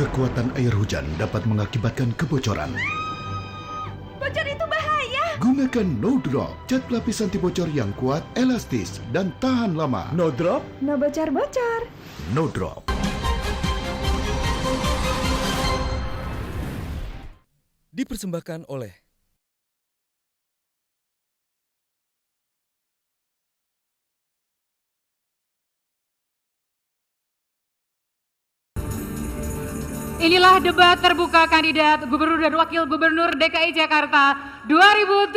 Kekuatan air hujan dapat mengakibatkan kebocoran. Bocor itu bahaya. Gunakan No Drop, cat pelapis anti bocor yang kuat, elastis, dan tahan lama. No drop? No bocor-bocor. No Drop. Dipersembahkan oleh Inilah debat terbuka kandidat Gubernur dan Wakil Gubernur DKI Jakarta 2017.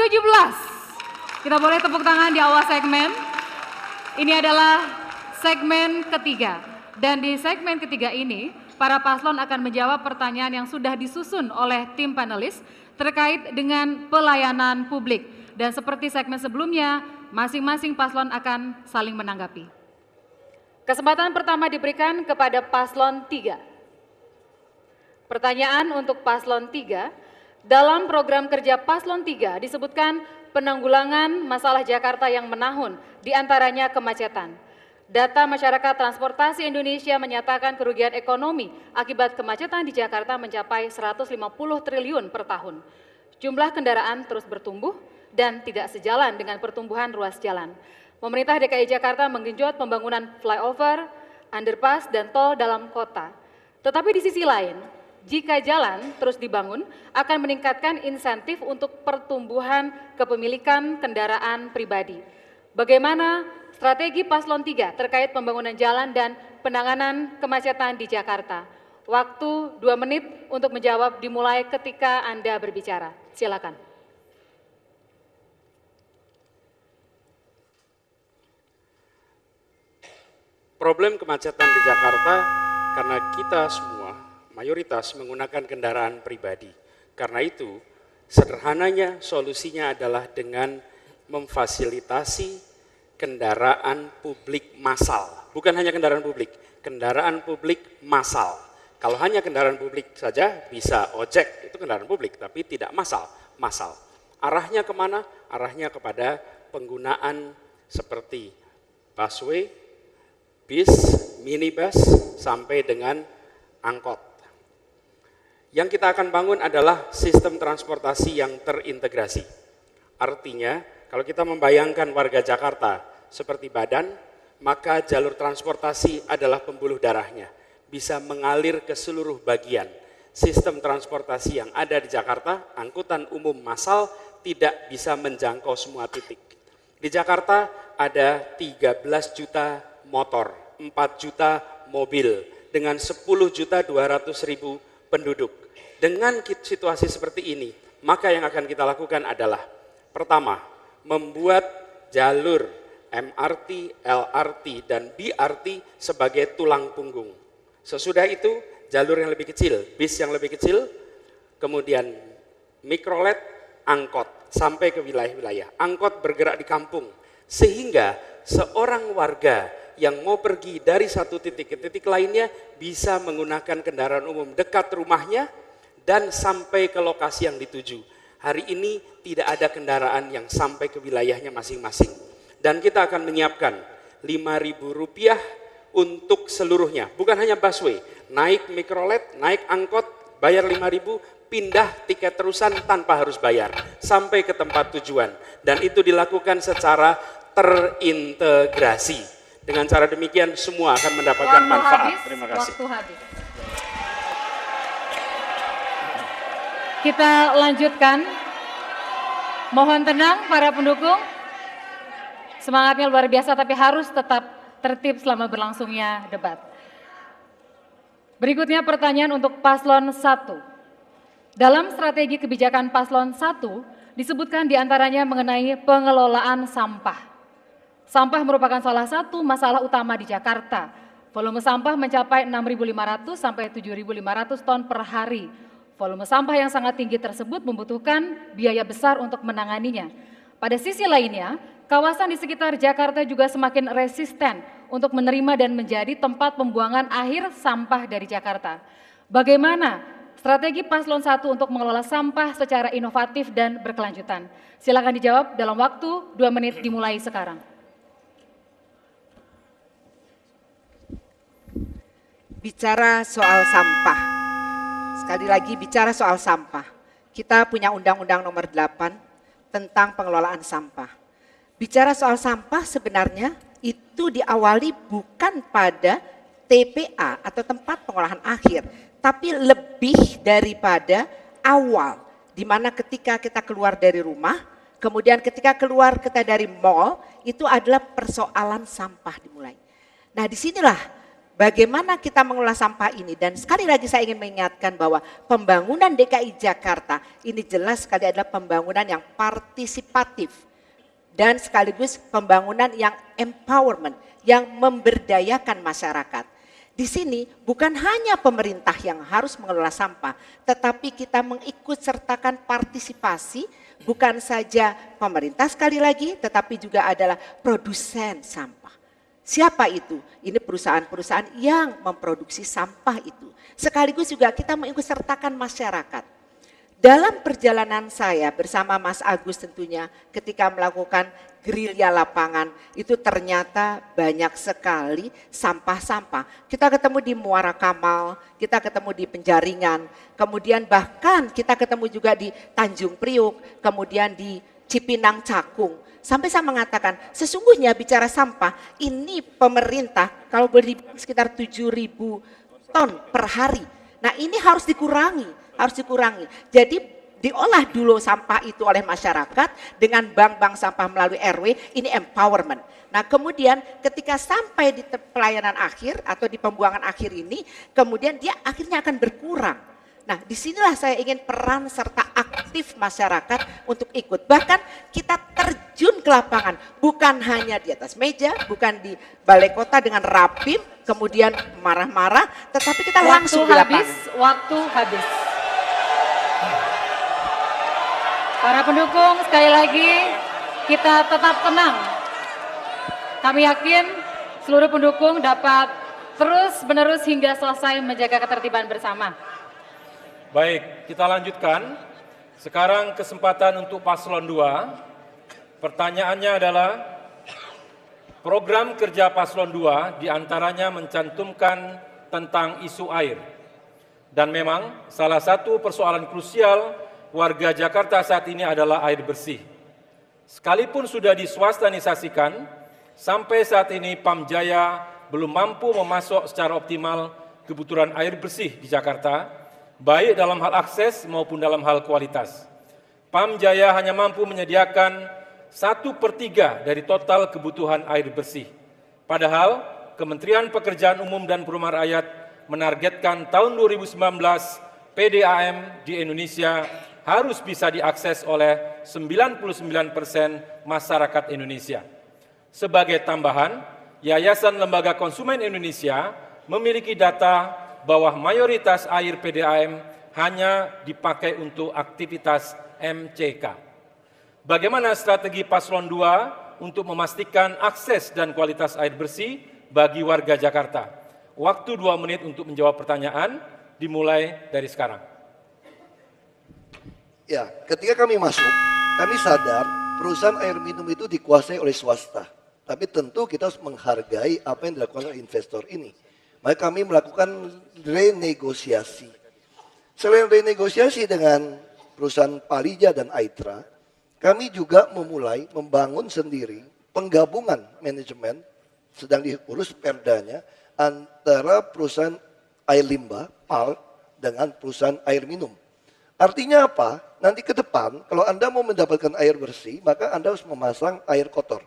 Kita boleh tepuk tangan di awal segmen. Ini adalah segmen ketiga. Dan di segmen ketiga ini, para paslon akan menjawab pertanyaan yang sudah disusun oleh tim panelis terkait dengan pelayanan publik. Dan seperti segmen sebelumnya, masing-masing paslon akan saling menanggapi. Kesempatan pertama diberikan kepada paslon 3. Pertanyaan untuk paslon 3, dalam program kerja paslon 3 disebutkan penanggulangan masalah Jakarta yang menahun, diantaranya kemacetan. Data Masyarakat Transportasi Indonesia menyatakan kerugian ekonomi akibat kemacetan di Jakarta mencapai 150 triliun per tahun. Jumlah kendaraan terus bertumbuh dan tidak sejalan dengan pertumbuhan ruas jalan. Pemerintah DKI Jakarta menggenjot pembangunan flyover, underpass, dan tol dalam kota. Tetapi di sisi lain, jika jalan terus dibangun, akan meningkatkan insentif untuk pertumbuhan kepemilikan kendaraan pribadi. Bagaimana strategi paslon 3 terkait pembangunan jalan dan penanganan kemacetan di Jakarta? Waktu 2 menit untuk menjawab dimulai ketika Anda berbicara. Silakan. Problem kemacetan di Jakarta karena kita semua mayoritas menggunakan kendaraan pribadi. Karena itu, sederhananya solusinya adalah dengan memfasilitasi kendaraan publik massal. Bukan hanya kendaraan publik massal. Kalau hanya kendaraan publik saja bisa ojek, itu kendaraan publik, tapi tidak massal. Arahnya kemana? Arahnya kepada penggunaan seperti busway, bis, minibus, sampai dengan angkot. Yang kita akan bangun adalah sistem transportasi yang terintegrasi. Artinya, kalau kita membayangkan warga Jakarta seperti badan, maka jalur transportasi adalah pembuluh darahnya, bisa mengalir ke seluruh bagian. Sistem transportasi yang ada di Jakarta, angkutan umum massal, tidak bisa menjangkau semua titik. Di Jakarta ada 13 juta motor, 4 juta mobil, dengan 10.200.000 penduduk. Dengan situasi seperti ini, maka yang akan kita lakukan adalah, pertama, membuat jalur MRT, LRT, dan BRT sebagai tulang punggung. Sesudah itu, jalur yang lebih kecil, bis yang lebih kecil, kemudian mikrolet, angkot, sampai ke wilayah-wilayah. Angkot bergerak di kampung, sehingga seorang warga yang mau pergi dari satu titik ke titik lainnya bisa menggunakan kendaraan umum dekat rumahnya dan sampai ke lokasi yang dituju. Hari ini tidak ada kendaraan yang sampai ke wilayahnya masing-masing. Dan kita akan menyiapkan Rp5.000 untuk seluruhnya. Bukan hanya busway, naik mikrolet, naik angkot, bayar Rp5.000, pindah tiket terusan tanpa harus bayar. Sampai ke tempat tujuan. Dan itu dilakukan secara terintegrasi. Dengan cara demikian semua akan mendapatkan manfaat. Terima kasih. Waktu habis. Kita lanjutkan. Mohon tenang para pendukung. Semangatnya luar biasa tapi harus tetap tertib selama berlangsungnya debat. Berikutnya pertanyaan untuk paslon 1. Dalam strategi kebijakan paslon 1 disebutkan diantaranya mengenai pengelolaan sampah. Sampah merupakan salah satu masalah utama di Jakarta. Volume sampah mencapai 6.500 sampai 7.500 ton per hari. Volume sampah yang sangat tinggi tersebut membutuhkan biaya besar untuk menanganinya. Pada sisi lainnya, kawasan di sekitar Jakarta juga semakin resisten untuk menerima dan menjadi tempat pembuangan akhir sampah dari Jakarta. Bagaimana strategi paslon 1 untuk mengelola sampah secara inovatif dan berkelanjutan? Silakan dijawab dalam waktu 2 menit dimulai sekarang. Bicara soal sampah, Sekali lagi bicara soal sampah. Kita punya Undang-Undang Nomor 8 tentang pengelolaan sampah. Bicara soal sampah sebenarnya itu diawali bukan pada TPA atau tempat pengolahan akhir, tapi lebih daripada awal, di mana ketika kita keluar dari rumah, kemudian ketika keluar kita dari mall, itu adalah persoalan sampah dimulai. Nah disinilah bagaimana kita mengelola sampah ini, dan sekali lagi saya ingin mengingatkan bahwa pembangunan DKI Jakarta ini jelas sekali adalah pembangunan yang partisipatif dan sekaligus pembangunan yang empowerment, yang memberdayakan masyarakat. Di sini bukan hanya pemerintah yang harus mengelola sampah, tetapi kita mengikut sertakan partisipasi bukan saja pemerintah sekali lagi, tetapi juga adalah produsen sampah. Siapa itu? Ini perusahaan-perusahaan yang memproduksi sampah itu. Sekaligus juga kita mengikut sertakan masyarakat. Dalam perjalanan saya bersama Mas Agus tentunya ketika melakukan gerilya lapangan itu ternyata banyak sekali sampah-sampah. Kita ketemu di Muara Kamal, kita ketemu di Penjaringan, kemudian bahkan kita ketemu juga di Tanjung Priuk, kemudian di Cipinang Cakung. Sampai saya mengatakan sesungguhnya bicara sampah ini pemerintah kalau boleh dibilang sekitar 7.000 ton per hari. Nah ini harus dikurangi. Jadi diolah dulu sampah itu oleh masyarakat dengan bank-bank sampah melalui RW, ini empowerment. Nah kemudian ketika sampai di pelayanan akhir atau di pembuangan akhir ini, kemudian dia akhirnya akan berkurang. Nah disinilah saya ingin peran serta aktif masyarakat untuk ikut. Bahkan kita terjun ke lapangan, bukan hanya di atas meja, bukan di balai kota dengan rapim, kemudian marah-marah, tetapi kita langsung di lapangan. Waktu habis. Para pendukung, sekali lagi kita tetap tenang. Kami yakin seluruh pendukung dapat terus-menerus hingga selesai menjaga ketertiban bersama. Baik, kita lanjutkan. Sekarang kesempatan untuk paslon 2. Pertanyaannya adalah, program kerja paslon 2 diantaranya mencantumkan tentang isu air. Dan memang salah satu persoalan krusial warga Jakarta saat ini adalah air bersih. Sekalipun sudah diswastanisasikan, sampai saat ini Pamjaya belum mampu memasok secara optimal kebutuhan air bersih di Jakarta, baik dalam hal akses maupun dalam hal kualitas. Pamjaya hanya mampu menyediakan 1/3 dari total kebutuhan air bersih. Padahal Kementerian Pekerjaan Umum dan Perumahan Rakyat menargetkan tahun 2019 PDAM di Indonesia harus bisa diakses oleh 99% masyarakat Indonesia. Sebagai tambahan, Yayasan Lembaga Konsumen Indonesia memiliki data bahwa mayoritas air PDAM hanya dipakai untuk aktivitas MCK. Bagaimana strategi paslon 2 untuk memastikan akses dan kualitas air bersih bagi warga Jakarta? Waktu 2 menit untuk menjawab pertanyaan, dimulai dari sekarang. Ya, ketika kami masuk, kami sadar perusahaan air minum itu dikuasai oleh swasta. Tapi tentu kita harus menghargai apa yang dilakukan oleh investor ini. Maka kami melakukan renegosiasi. Selain renegosiasi dengan perusahaan Palija dan Aitra, kami juga memulai membangun sendiri penggabungan manajemen, sedang diurus perdanya, antara perusahaan air limbah, PAL, dengan perusahaan air minum. Artinya apa? Nanti ke depan, kalau Anda mau mendapatkan air bersih, maka Anda harus memasang air kotor.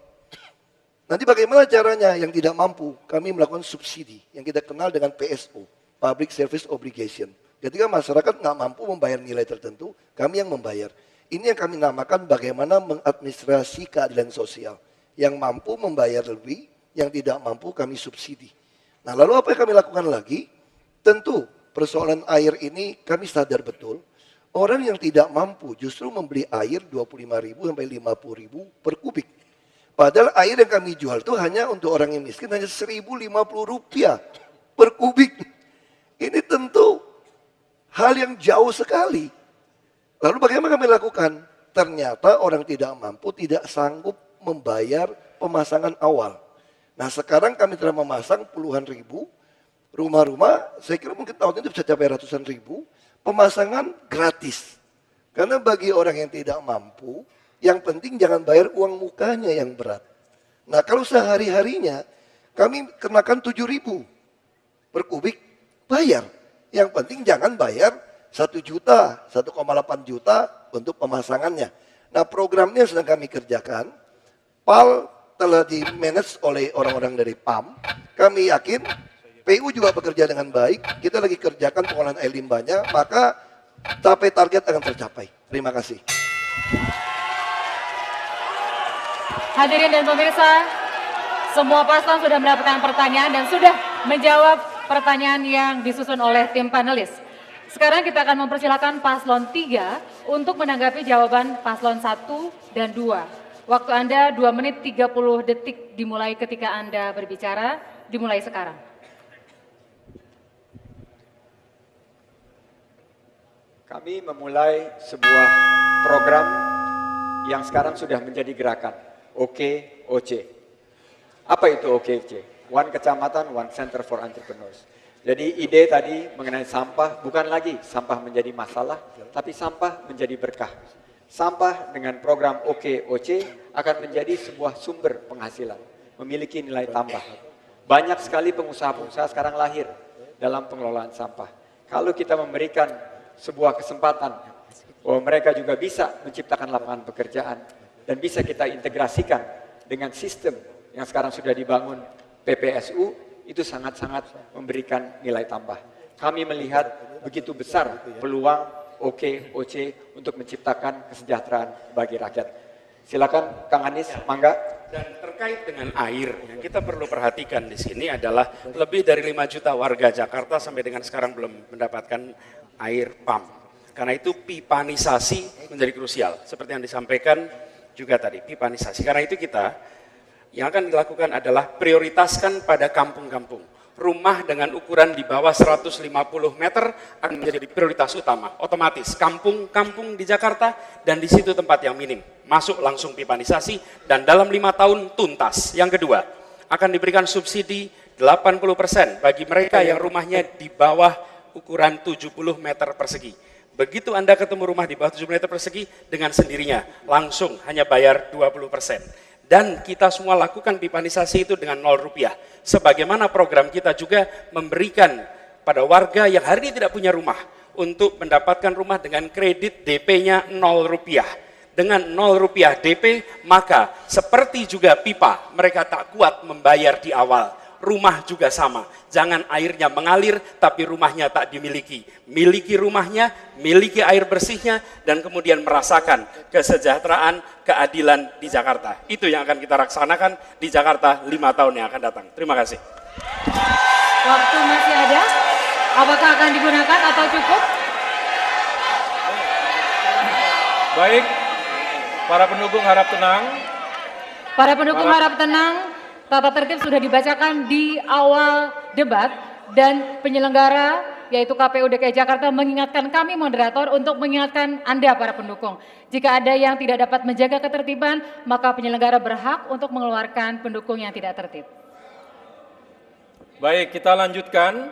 Nanti bagaimana caranya yang tidak mampu? Kami melakukan subsidi yang kita kenal dengan PSO, Public Service Obligation. Ketika masyarakat nggak mampu membayar nilai tertentu, kami yang membayar. Ini yang kami namakan bagaimana mengadministrasi keadilan sosial. Yang mampu membayar lebih, yang tidak mampu kami subsidi. Nah lalu apa yang kami lakukan lagi? Tentu persoalan air ini kami sadar betul. Orang yang tidak mampu justru membeli air 25.000 sampai 50.000 per kubik. Padahal air yang kami jual itu hanya untuk orang yang miskin hanya 1.050 rupiah per kubik. Ini tentu hal yang jauh sekali. Lalu bagaimana kami lakukan? Ternyata orang tidak mampu tidak sanggup membayar pemasangan awal. Nah sekarang kami telah memasang puluhan ribu rumah-rumah, saya kira mungkin tahun ini bisa capai ratusan ribu. pemasangan gratis. Karena bagi orang yang tidak mampu, yang penting jangan bayar uang mukanya yang berat. Nah kalau sehari-harinya kami kenakan 7.000 per kubik, bayar. Yang penting jangan bayar 1 juta, 1,8 juta untuk pemasangannya. Nah programnya sedang kami kerjakan. PAL telah di-manage oleh orang-orang dari PAM. Kami yakin PU juga bekerja dengan baik. Kita lagi kerjakan pengolahan air limbahnya, maka capai target akan tercapai. Terima kasih. Hadirin dan pemirsa, semua paslon sudah mendapatkan pertanyaan dan sudah menjawab pertanyaan yang disusun oleh tim panelis. Sekarang kita akan mempersilahkan paslon 3 untuk menanggapi jawaban paslon 1 dan 2. Waktu Anda 2 menit 30 detik dimulai ketika Anda berbicara, dimulai sekarang. Kami memulai sebuah program yang sekarang sudah menjadi gerakan, OKOC. Apa itu OKOC? One Kecamatan, One Center for Entrepreneurs. Jadi ide tadi mengenai sampah bukan lagi sampah menjadi masalah, tapi sampah menjadi berkah. Sampah dengan program OKOC akan menjadi sebuah sumber penghasilan, memiliki nilai tambah. Banyak sekali pengusaha-pengusaha sekarang lahir dalam pengelolaan sampah. Kalau kita memberikan sebuah kesempatan bahwa mereka juga bisa menciptakan lapangan pekerjaan dan bisa kita integrasikan dengan sistem yang sekarang sudah dibangun PPSU, itu sangat-sangat memberikan nilai tambah. Kami melihat begitu besar peluang OKOC untuk menciptakan kesejahteraan bagi rakyat. Silakan Kang Anies, mangga. Dan terkait dengan air, yang kita perlu perhatikan di sini adalah lebih dari 5 juta warga Jakarta sampai dengan sekarang belum mendapatkan air PAM. Karena itu pipanisasi menjadi krusial. Seperti yang disampaikan juga tadi, pipanisasi. Karena itu kita yang akan dilakukan adalah prioritaskan pada kampung-kampung. Rumah dengan ukuran di bawah 150 meter akan menjadi prioritas utama. Otomatis kampung-kampung di Jakarta dan di situ tempat yang minim. Masuk langsung pipanisasi dan dalam 5 tahun tuntas. Yang kedua, akan diberikan subsidi 80% bagi mereka yang rumahnya di bawah ukuran 70 meter persegi. Begitu Anda ketemu rumah di bawah 70 meter persegi, dengan sendirinya langsung hanya bayar 20%. Dan kita semua lakukan pipanisasi itu dengan 0 rupiah. Sebagaimana program kita juga memberikan pada warga yang hari ini tidak punya rumah untuk mendapatkan rumah dengan kredit DP-nya 0 rupiah. Dengan 0 rupiah DP, maka seperti juga pipa, mereka tak kuat membayar di awal. Rumah juga sama, jangan airnya mengalir tapi rumahnya tak dimiliki. Miliki rumahnya, miliki air bersihnya, dan kemudian merasakan kesejahteraan, keadilan di Jakarta. Itu yang akan kita laksanakan di Jakarta 5 tahun yang akan datang. Terima kasih. Waktu masih ada, apakah akan digunakan atau cukup? Baik, para pendukung harap tenang. Para pendukung harap tenang. Tata tertib sudah dibacakan di awal debat dan penyelenggara yaitu KPU DKI Jakarta mengingatkan kami moderator untuk mengingatkan Anda para pendukung. Jika ada yang tidak dapat menjaga ketertiban, maka penyelenggara berhak untuk mengeluarkan pendukung yang tidak tertib. Baik, kita lanjutkan.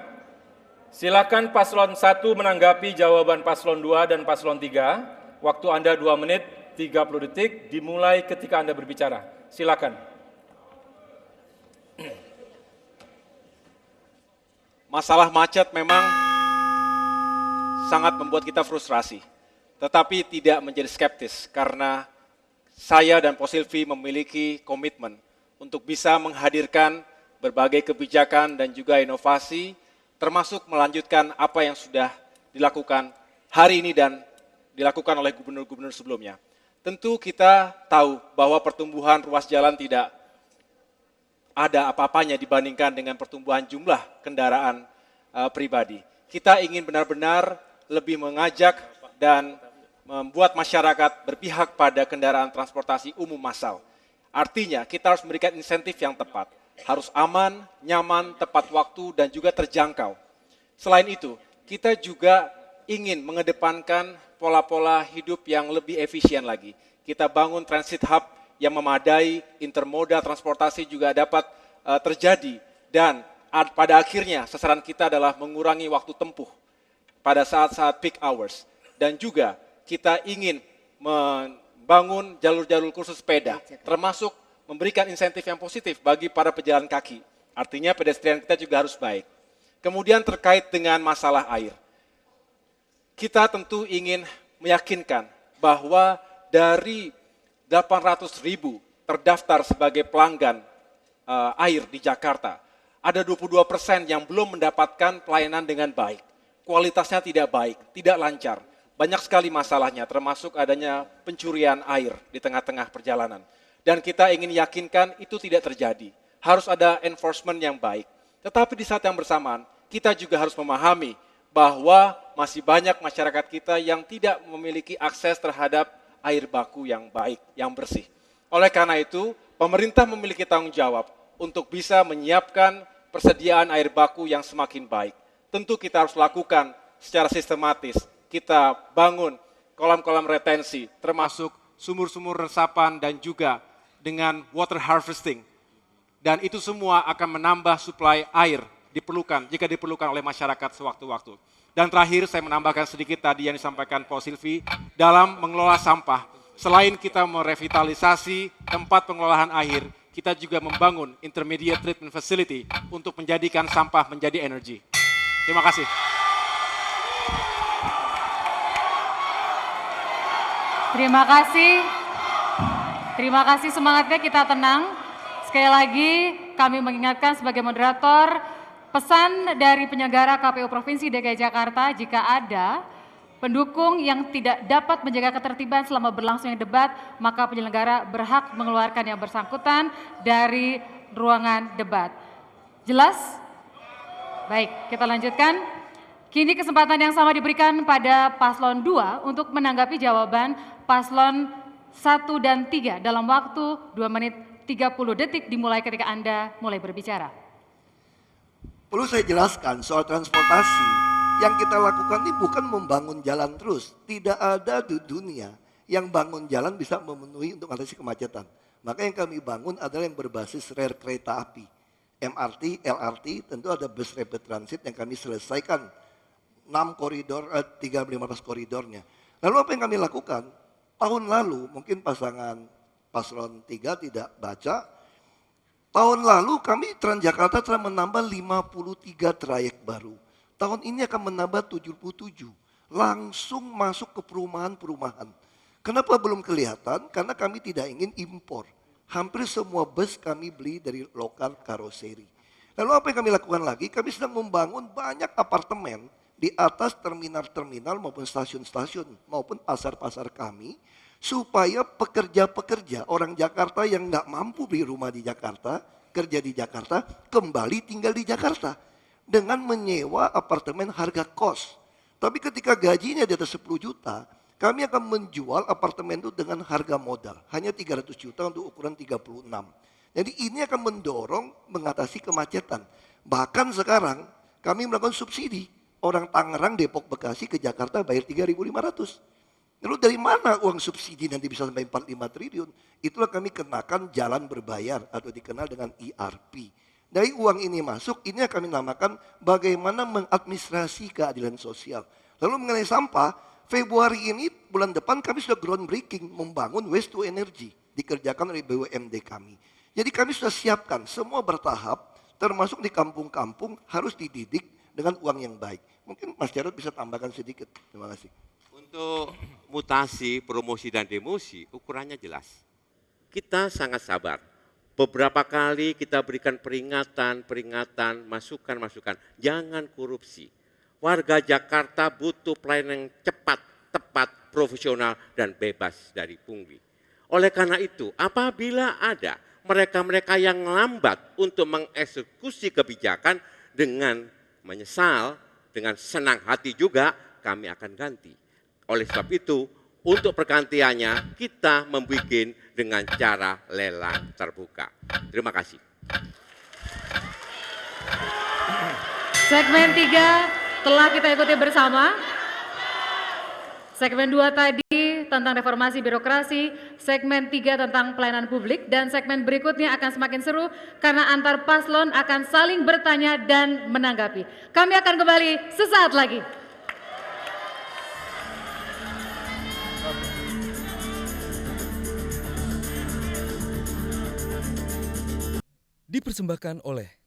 Silakan paslon 1 menanggapi jawaban paslon 2 dan paslon 3. Waktu Anda 2 menit 30 detik dimulai ketika Anda berbicara. Silakan. Masalah macet memang sangat membuat kita frustrasi, tetapi tidak menjadi skeptis karena saya dan Po Silvi memiliki komitmen untuk bisa menghadirkan berbagai kebijakan dan juga inovasi, termasuk melanjutkan apa yang sudah dilakukan hari ini dan dilakukan oleh gubernur-gubernur sebelumnya. Tentu kita tahu bahwa pertumbuhan ruas jalan tidak ada apa-apanya dibandingkan dengan pertumbuhan jumlah kendaraan pribadi. Kita ingin benar-benar lebih mengajak dan membuat masyarakat berpihak pada kendaraan transportasi umum massal. Artinya kita harus memberikan insentif yang tepat, harus aman, nyaman, tepat waktu, dan juga terjangkau. Selain itu, kita juga ingin mengedepankan pola-pola hidup yang lebih efisien lagi. Kita bangun transit hub yang memadai, intermodal transportasi juga dapat terjadi, dan pada akhirnya sasaran kita adalah mengurangi waktu tempuh pada saat-saat peak hours. Dan juga kita ingin membangun jalur-jalur khusus sepeda, termasuk memberikan insentif yang positif bagi para pejalan kaki. Artinya pedestrian kita juga harus baik. Kemudian terkait dengan masalah air. Kita tentu ingin meyakinkan bahwa dari 800.000 terdaftar sebagai pelanggan air di Jakarta, ada 22% yang belum mendapatkan pelayanan dengan baik. Kualitasnya tidak baik, tidak lancar. Banyak sekali masalahnya, termasuk adanya pencurian air di tengah-tengah perjalanan. Dan kita ingin yakinkan itu tidak terjadi. Harus ada enforcement yang baik. Tetapi di saat yang bersamaan, kita juga harus memahami bahwa masih banyak masyarakat kita yang tidak memiliki akses terhadap air baku yang baik, yang bersih. Oleh karena itu, pemerintah memiliki tanggung jawab untuk bisa menyiapkan persediaan air baku yang semakin baik. Tentu kita harus lakukan secara sistematis. Kita bangun kolam-kolam retensi, termasuk sumur-sumur resapan dan juga dengan water harvesting. Dan itu semua akan menambah suplai air diperlukan, jika diperlukan oleh masyarakat sewaktu-waktu. Dan terakhir saya menambahkan sedikit tadi yang disampaikan Pak Silvi, dalam mengelola sampah. Selain kita merevitalisasi tempat pengelolaan air, kita juga membangun intermediate treatment facility untuk menjadikan sampah menjadi energi. Terima kasih. Terima kasih semangatnya, kita tenang. Sekali lagi kami mengingatkan sebagai moderator, pesan dari penyelenggara KPU Provinsi DKI Jakarta, jika ada pendukung yang tidak dapat menjaga ketertiban selama berlangsungnya debat, maka penyelenggara berhak mengeluarkan yang bersangkutan dari ruangan debat. Jelas? Baik, kita lanjutkan. Kini kesempatan yang sama diberikan pada Paslon 2 untuk menanggapi jawaban Paslon 1 dan 3 dalam waktu 2 menit 30 detik dimulai ketika Anda mulai berbicara. Perlu saya jelaskan soal transportasi. Yang kita lakukan ini bukan membangun jalan terus. Tidak ada di dunia yang bangun jalan bisa memenuhi untuk mengatasi kemacetan. Maka yang kami bangun adalah yang berbasis rel kereta api. MRT, LRT, tentu ada bus rapid transit yang kami selesaikan 6 koridor, 3-15 koridornya. Lalu apa yang kami lakukan? Tahun lalu mungkin pasangan Paslon 3 tidak baca. Tahun lalu kami Transjakarta telah menambah 53 trayek baru. Tahun ini akan menambah 77. Langsung masuk ke perumahan-perumahan. Kenapa belum kelihatan? Karena kami tidak ingin impor. Hampir semua bus kami beli dari lokal karoseri. Lalu apa yang kami lakukan lagi? Kami sedang membangun banyak apartemen di atas terminal-terminal maupun stasiun-stasiun maupun pasar-pasar kami, supaya pekerja-pekerja orang Jakarta yang nggak mampu beli rumah di Jakarta, kerja di Jakarta, kembali tinggal di Jakarta dengan menyewa apartemen harga kos. Tapi ketika gajinya di atas 10 juta, kami akan menjual apartemen itu dengan harga modal, hanya 300 juta untuk ukuran 36. Jadi ini akan mendorong mengatasi kemacetan. Bahkan sekarang kami melakukan subsidi. Orang Tangerang, Depok, Bekasi ke Jakarta bayar 3.500. Lalu dari mana uang subsidi nanti bisa sampai 45 triliun? Itulah kami kenakan jalan berbayar atau dikenal dengan ERP. Dari uang ini masuk, ini yang kami namakan bagaimana mengadministrasi keadilan sosial. Lalu mengenai sampah, Februari ini bulan depan kami sudah groundbreaking membangun waste to energy. Dikerjakan oleh BUMD kami. Jadi kami sudah siapkan semua bertahap, termasuk di kampung-kampung harus dididik dengan uang yang baik. Mungkin Mas Jarod bisa tambahkan sedikit. Terima kasih. Untuk mutasi, promosi, dan demosi, ukurannya jelas. Kita sangat sabar. Beberapa kali kita berikan peringatan, masukan. Jangan korupsi. Warga Jakarta butuh pelayanan yang cepat, tepat, profesional, dan bebas dari pungli. Oleh karena itu, apabila ada mereka-mereka yang lambat untuk mengeksekusi kebijakan dengan menyesal, dengan senang hati juga kami akan ganti. Oleh sebab itu, untuk pergantiannya kita membuat dengan cara lelang terbuka. Terima kasih. Segmen 3 telah kita ikuti bersama. Segmen 2 tadi tentang reformasi birokrasi, segmen 3 tentang pelayanan publik, dan segmen berikutnya akan semakin seru karena antar paslon akan saling bertanya dan menanggapi. Kami akan kembali sesaat lagi. Dipersembahkan oleh